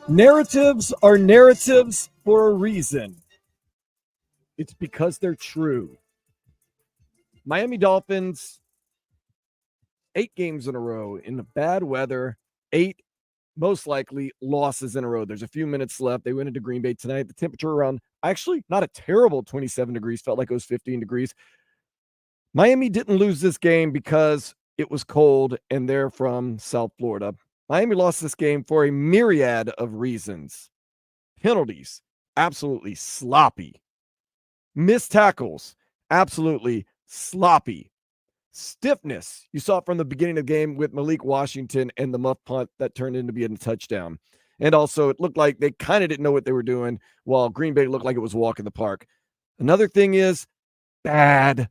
Narratives are narratives for a reason. It's because they're true. Miami Dolphins, 8 games in a row in the bad weather, 8 most likely losses in a row. There's a few minutes left. They went into Green Bay tonight. The temperature around, actually, not a terrible 27 degrees, felt like it was 15 degrees. Miami didn't lose this game because it was cold and they're from South Florida. Miami lost this game for a myriad of reasons. Penalties, absolutely sloppy. Missed tackles, absolutely sloppy. Stiffness, you saw it from the beginning of the game with Malik Washington and the muff punt that turned into being a touchdown. And also, it looked like they kind of didn't know what they were doing, while Green Bay looked like it was walking the park. Another thing is bad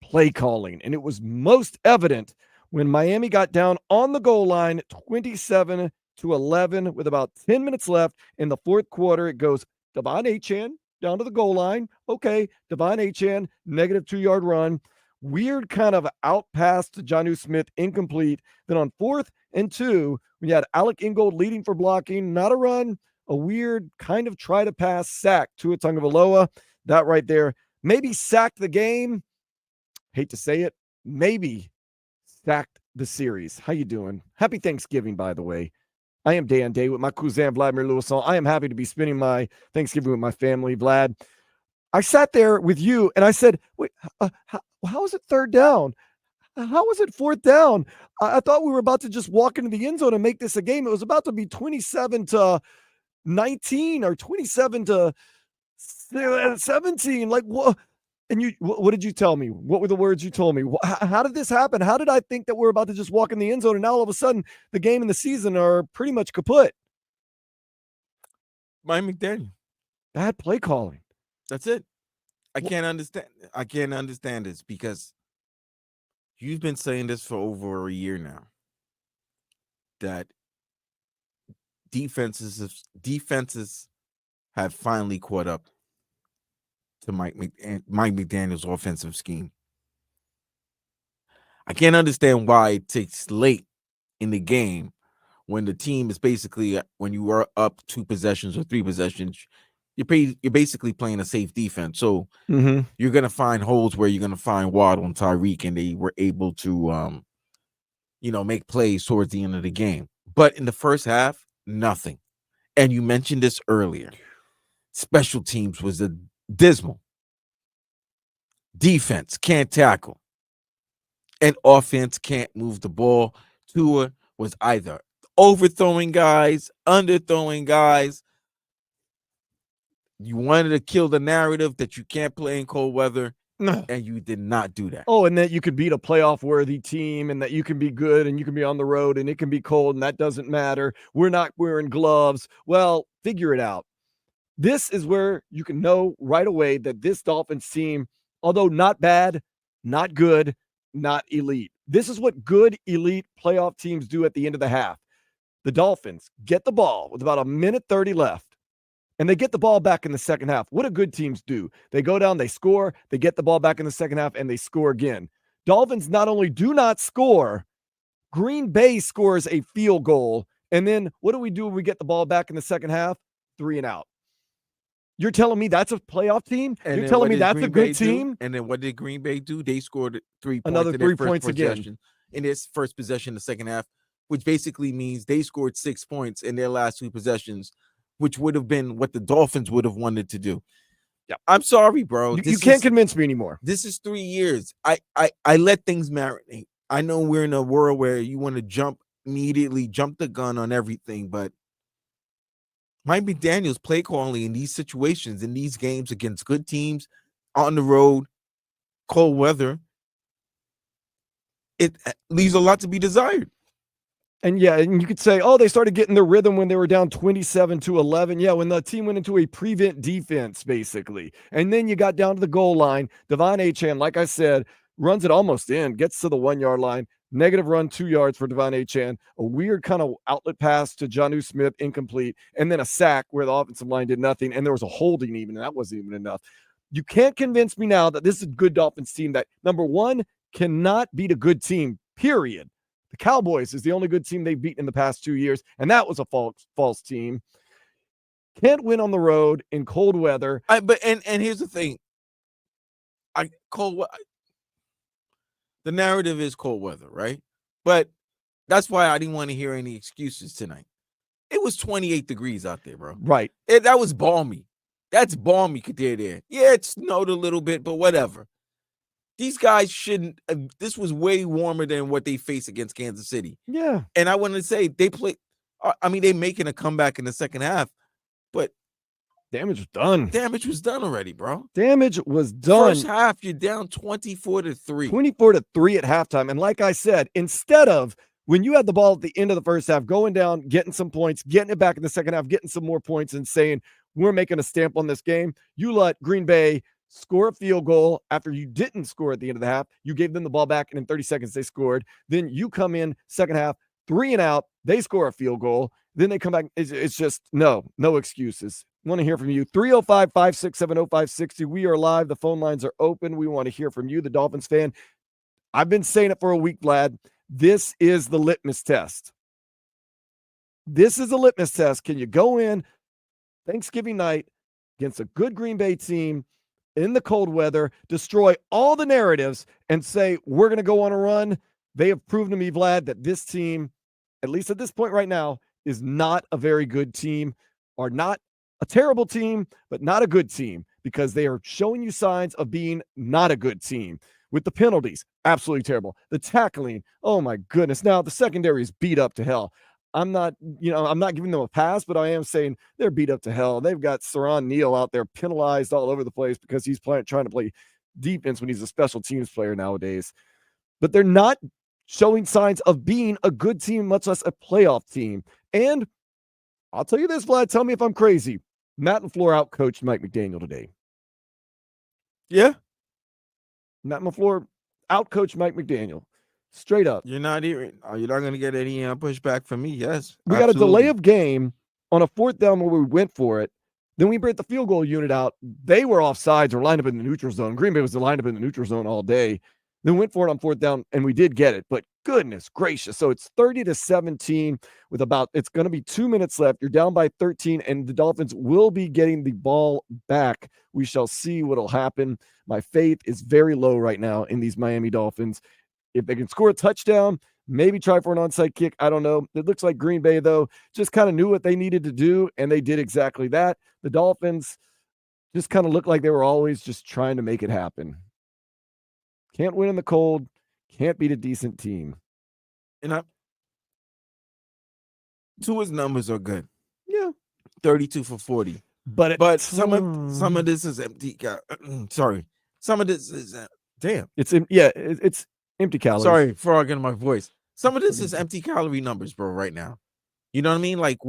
play calling, and it was most evident when Miami got down on the goal line 27-11 with about 10 minutes left in the fourth quarter. It goes Devon Achane down to the goal line. Okay, Devon Achane, negative 2-yard run. Weird kind of out pass to Jonnu Smith, incomplete. Then on 4th and 2, we had Alec Ingold leading for blocking, not a run, a weird kind of try to pass sack to Tagovailoa. That right there maybe sacked the game. Hate to say it, maybe sacked the series. How you doing? Happy Thanksgiving, by the way. I am Dan Day with my cousin Vladimir Lewisson. I am happy to be spending my Thanksgiving with my family, Vlad. I sat there with you and I said, wait, how is it third down? How was it fourth down? I thought we were about to just walk into the end zone and make this a game. It was about to be 27-19 or 27-17. Like, what? And what did you tell me? What were the words you told me? How did this happen? How did I think that we're about to just walk in the end zone and now all of a sudden the game and the season are pretty much kaput? Mike McDaniel. Bad play calling. That's it. I can't understand this because you've been saying this for over a year now, that defenses have finally caught up to Mike McDaniel's offensive scheme. I can't understand why it takes late in the game when the team is basically, when you are up 2 possessions or 3 possessions, you're basically playing a safe defense. So you're going to find holes where you're going to find Waddle and Tyreek, and they were able to, make plays towards the end of the game. But in the first half, nothing. And you mentioned this earlier. Special teams was dismal. Defense can't tackle. And offense can't move the ball. Tua was either overthrowing guys, underthrowing guys. You wanted to kill the narrative that you can't play in cold weather, and you did not do that. Oh, and that you could beat a playoff-worthy team, and that you can be good, and you can be on the road, and it can be cold, and that doesn't matter. We're not wearing gloves. Well, figure it out. This is where you can know right away that this Dolphins team, although not bad, not good, not elite. This is what good, elite playoff teams do at the end of the half. The Dolphins get the ball with about 1:30 left. And they get the ball back in the second half. What do good teams do? They go down, they score, they get the ball back in the second half, and they score again. Dolphins not only do not score, Green Bay scores a field goal. And then what do we do when we get the ball back in the second half? 3 and out. You're telling me that's a playoff team? And you're telling me that's Green a good Bay team? And then what did Green Bay do? They scored 3 points. Another 3 points again. In its first possession in the second half, which basically means they scored 6 points in their last 2 possessions, which would have been what the Dolphins would have wanted to do. Yeah, I'm sorry, bro. You can't convince me anymore. This is 3 years. I let things marinate. I know we're in a world where you want to jump the gun on everything, but Mike McDaniel's play calling in these situations, in these games against good teams, on the road, cold weather, it leaves a lot to be desired. And yeah, and you could say, oh, they started getting their rhythm when they were down 27-11. Yeah, when the team went into a prevent defense, basically. And then you got down to the goal line. Devon Achane, like I said, runs it almost in, gets to the 1-yard line. Negative run, 2 yards for Devon Achane. A weird kind of outlet pass to Jonnu Smith, incomplete. And then a sack where the offensive line did nothing. And there was a holding even, and that wasn't even enough. You can't convince me now that this is a good Dolphins team that, number one, cannot beat a good team, period. The Cowboys is the only good team they've beaten in the past 2 years, and that was a false team. Can't win on the road in cold weather. But here's the thing. The narrative is cold weather, right? But that's why I didn't want to hear any excuses tonight. It was 28 degrees out there, bro. Right. That was balmy. That's balmy there. Yeah, it snowed a little bit, but whatever. These guys shouldn't. This was way warmer than what they faced against Kansas City. Yeah. And I want to say they play. I mean, they making a comeback in the second half, but damage was done. Damage was done already, bro. Damage was done. First half, you're down 24-3. 24-3 at halftime. And like I said, instead of when you had the ball at the end of the first half, going down, getting some points, getting it back in the second half, getting some more points, and saying, we're making a stamp on this game, you let Green Bay score a field goal after you didn't score at the end of the half. You gave them the ball back, and in 30 seconds, they scored. Then you come in second half, 3 and out. They score a field goal. Then they come back. It's just no excuses. Want to hear from you. 305-567-0560. We are live. The phone lines are open. We want to hear from you, the Dolphins fan. I've been saying it for a week, Vlad. This is the litmus test. This is a litmus test. Can you go in Thanksgiving night against a good Green Bay team in the cold weather, destroy all the narratives, and say, we're going to go on a run? They have proven to me, Vlad, that this team, at least at this point right now, is not a very good team, or not a terrible team, but not a good team, because they are showing you signs of being not a good team. With the penalties, absolutely terrible. The tackling, oh my goodness. Now the secondary is beat up to hell. I'm not giving them a pass, but I am saying they're beat up to hell. They've got Saron Neal out there penalized all over the place because he's trying to play defense when he's a special teams player nowadays. But they're not showing signs of being a good team, much less a playoff team. And I'll tell you this, Vlad, tell me if I'm crazy. Matt LaFleur out-coached Mike McDaniel today. Yeah. Matt LaFleur out-coached Mike McDaniel. Straight up. You're not going to get any pushback from me. Yes. We got a delay of game on a fourth down where we went for it. Then we brought the field goal unit out. They were offsides or lined up in the neutral zone. Green Bay was lined up in the neutral zone all day. Then went for it on fourth down, and we did get it. But goodness gracious. So it's 30-17 with it's going to be 2 minutes left. You're down by 13, and the Dolphins will be getting the ball back. We shall see what will happen. My faith is very low right now in these Miami Dolphins. If they can score a touchdown, maybe try for an onside kick. I don't know. It looks like Green Bay, though, just kind of knew what they needed to do, and they did exactly that. The Dolphins just kind of looked like they were always just trying to make it happen. Can't win in the cold. Can't beat a decent team. And Tua's numbers are good. Yeah. 32 for 40. But some of this is empty. Sorry. Some of this is damn. It's empty calories. Sorry for arguing my voice. Some of this is empty calorie numbers, bro, right now. You know what I mean? Like,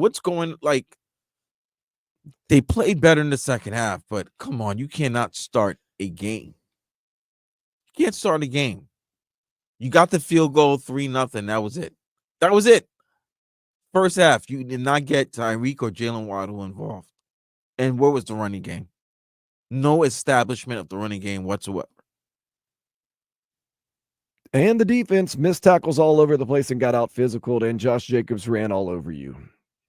they played better in the second half, but come on, you cannot start a game. You can't start a game. You got the field goal, 3-0. That was it. First half, you did not get Tyreek or Jalen Waddle involved. And where was the running game? No establishment of the running game whatsoever. And the defense missed tackles all over the place and got out physical, and Josh Jacobs ran all over you.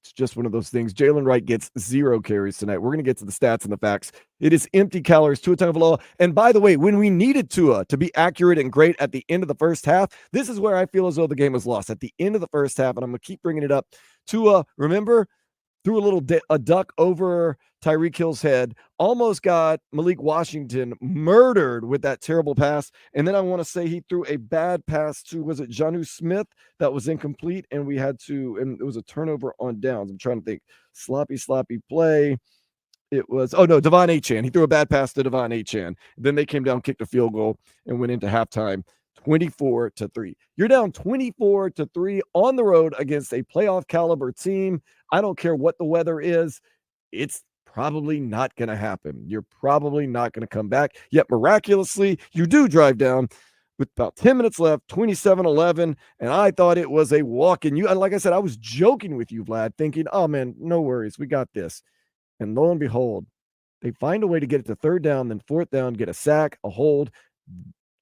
It's just one of those things. Jalen Wright gets 0 carries tonight. We're going to get to the stats and the facts. It is empty calories, Tua Tagovailoa. And by the way, when we needed Tua to be accurate and great at the end of the first half, this is where I feel as though the game was lost. At the end of the first half, and I'm going to keep bringing it up. Tua, remember, threw a duck over Tyreek Hill's head, almost got Malik Washington murdered with that terrible pass. And then I want to say he threw a bad pass to, was it Jonnu Smith, that was incomplete, and it was a turnover on downs. I'm trying to think. Sloppy play. It was, Devon Achane. He threw a bad pass to Devon Achane. Then they came down, kicked a field goal, and went into halftime 24-3. You're down 24-3 on the road against a playoff caliber team. I don't care what the weather is. It's probably not going to happen. You're probably not going to come back. Yet miraculously, you do drive down with about 10 minutes left, 27-11, and I thought it was a walk. And like I said, I was joking with you, Vlad, thinking, oh man, no worries, we got this. And lo and behold, they find a way to get it to third down, then fourth down, get a sack, a hold.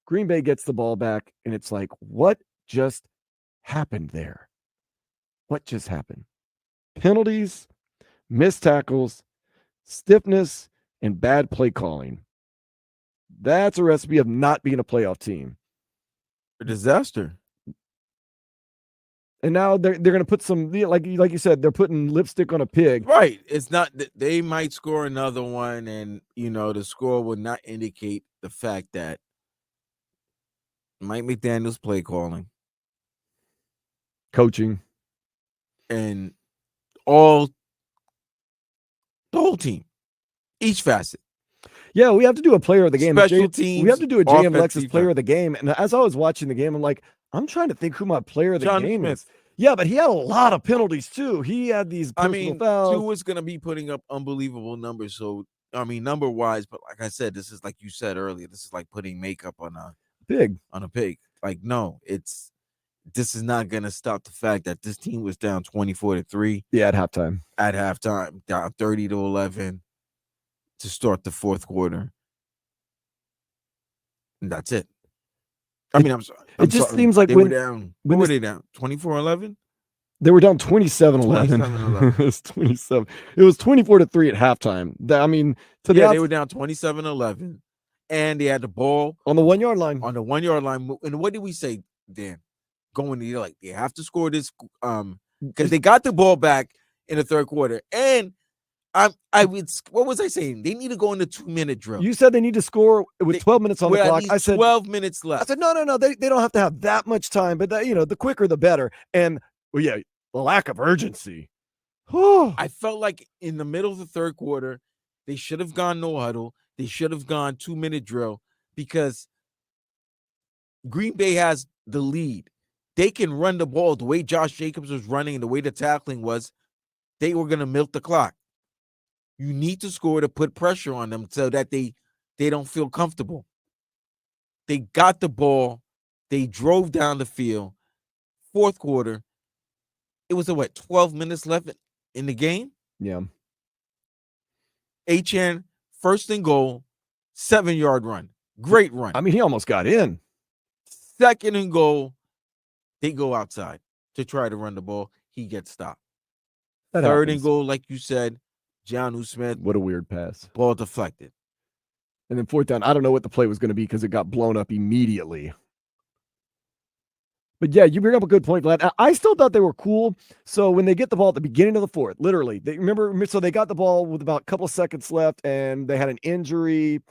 Green Bay gets the ball back, and it's like, what just happened there? What just happened? Penalties, missed tackles, stiffness, and bad play calling. That's a recipe of not being a playoff team. A disaster. And now they're going to put some, like you said, they're putting lipstick on a pig. Right. It's not that they might score another one, and the score will not indicate the fact that Mike McDaniel's play calling, Coaching. and the whole team, each facet. Yeah, we have to do a player of the game. Special teams. We have to do a JM offense, Lexus defense. player of the game. And as I was watching the game, I'm like, I'm trying to think who my player of the Jonnu game Smith. is. Yeah, but he had a lot of penalties too. He had these personal fouls. Tua's going to be putting up unbelievable numbers. So, number wise, but like I said, this is like you said earlier, this is like putting makeup on a pig. Like, no, this is not going to stop the fact that this team was down 24-3. Yeah, at halftime. Down 30-11 to start the fourth quarter. And that's it. I'm sorry. It just seems like they were down. When were they down? 24-11? They were down 27-11. 27-11. It was 27. It was 24-3 at halftime. They were down 27-11, and they had the ball on the 1 yard line. On the 1 yard line. And what did we say, Dan? Going to like they have to score this because they got the ball back in the third quarter, and what was I saying? They need to go in the 2-minute drill. You said they need to score with 12 minutes on the clock. I said 12 minutes left. I said no. They don't have to have that much time, but the quicker the better. And the lack of urgency. I felt like in the middle of the third quarter, they should have gone no huddle. They should have gone 2-minute drill because Green Bay has the lead. They can run the ball the way Josh Jacobs was running and the way the tackling was. They were going to milk the clock. You need to score to put pressure on them so that they don't feel comfortable. They got the ball. They drove down the field. Fourth quarter, it was 12 minutes left in the game? Yeah. Achane, first and goal, 7-yard run. Great run. He almost got in. Second and goal, they go outside to try to run the ball. He gets stopped. Third and goal, like you said, Jonnu Smith. What a weird pass. Ball deflected. And then fourth down, I don't know what the play was going to be because it got blown up immediately. But yeah, you bring up a good point, Vlad. I still thought they were cool. So when they get the ball at the beginning of the fourth, literally, they got the ball with about a couple of seconds left, and they had an injury.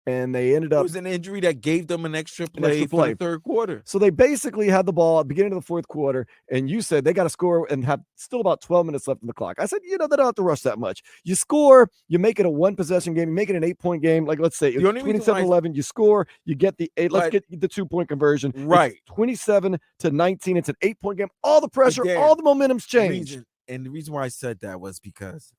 And they ended up. It was an injury that gave them an extra play for the third quarter. So they basically had the ball at the beginning of the fourth quarter, and you said they got to score and have still about 12 minutes left in the clock. I said, they don't have to rush that much. You score, you make it a one-possession game, you make it an 8-point game. Like, let's say 27-11, you score, you get the 8. Let's get the 2-point conversion. Right. It's 27-19. It's an 8-point game. All the pressure, all the momentum's changed. And the reason why I said that was because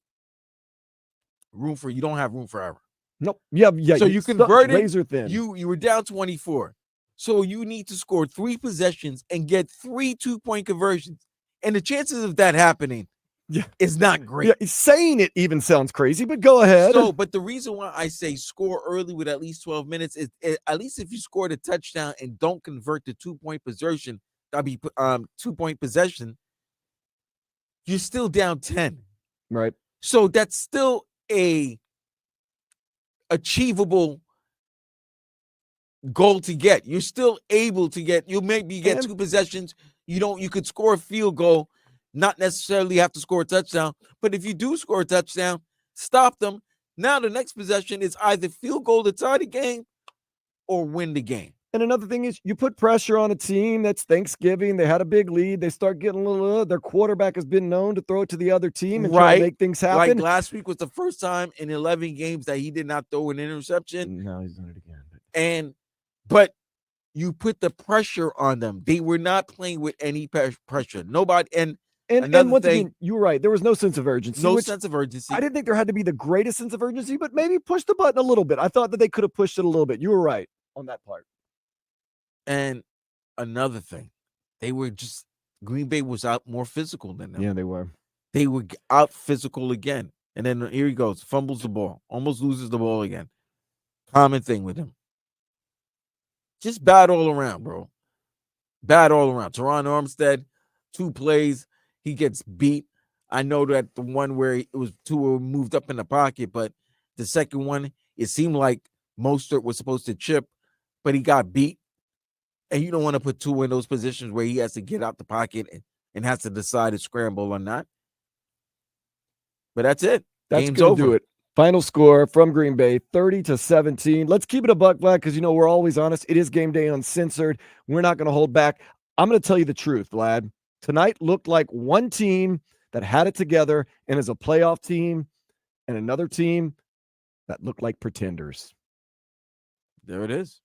you don't have room for error. Nope. Yeah. So you converted razor thin. You were down 24. So you need to score 3 possessions and get 3 2-point conversions. And the chances of that happening is not great. Yeah, saying it even sounds crazy, but go ahead. But the reason why I say score early with at least 12 minutes is at least if you scored a touchdown and don't convert the 2-point possession, 2-point possession, you're still down 10. Right. So that's still a achievable goal to get. You're still able to get. You maybe get 2 possessions. You could score a field goal, not necessarily have to score a touchdown. But if you do score a touchdown, stop them. Now the next possession is either field goal to tie the game or win the game. And another thing is you put pressure on a team that's Thanksgiving. They had a big lead. They start getting a little, their quarterback has been known to throw it to the other team and try to make things happen. Like last week was the first time in 11 games that he did not throw an interception. Now he's doing it again. But you put the pressure on them. They were not playing with any pressure. Nobody. And once again, you were right. There was no sense of urgency. Sense of urgency. I didn't think there had to be the greatest sense of urgency, but maybe push the button a little bit. I thought that they could have pushed it a little bit. You were right on that part. And another thing, Green Bay was out more physical than them. Yeah, they were. They were out physical again. And then here he goes, fumbles the ball, almost loses the ball again. Common thing with him. Just bad all around, bro. Bad all around. Teron Armstead, 2 plays, he gets beat. I know that the one where it was Tua moved up in the pocket, but the second one, it seemed like Mostert was supposed to chip, but he got beat. And you don't want to put Tua in those positions where he has to get out the pocket and has to decide to scramble or not. But that's it. That's Game's going to over. do it. Final score from Green Bay, 30-17. Let's keep it a buck, Vlad, because we're always honest. It is Game Day Uncensored. We're not going to hold back. I'm going to tell you the truth, Vlad. Tonight looked like one team that had it together and is a playoff team, and another team that looked like pretenders. There it is.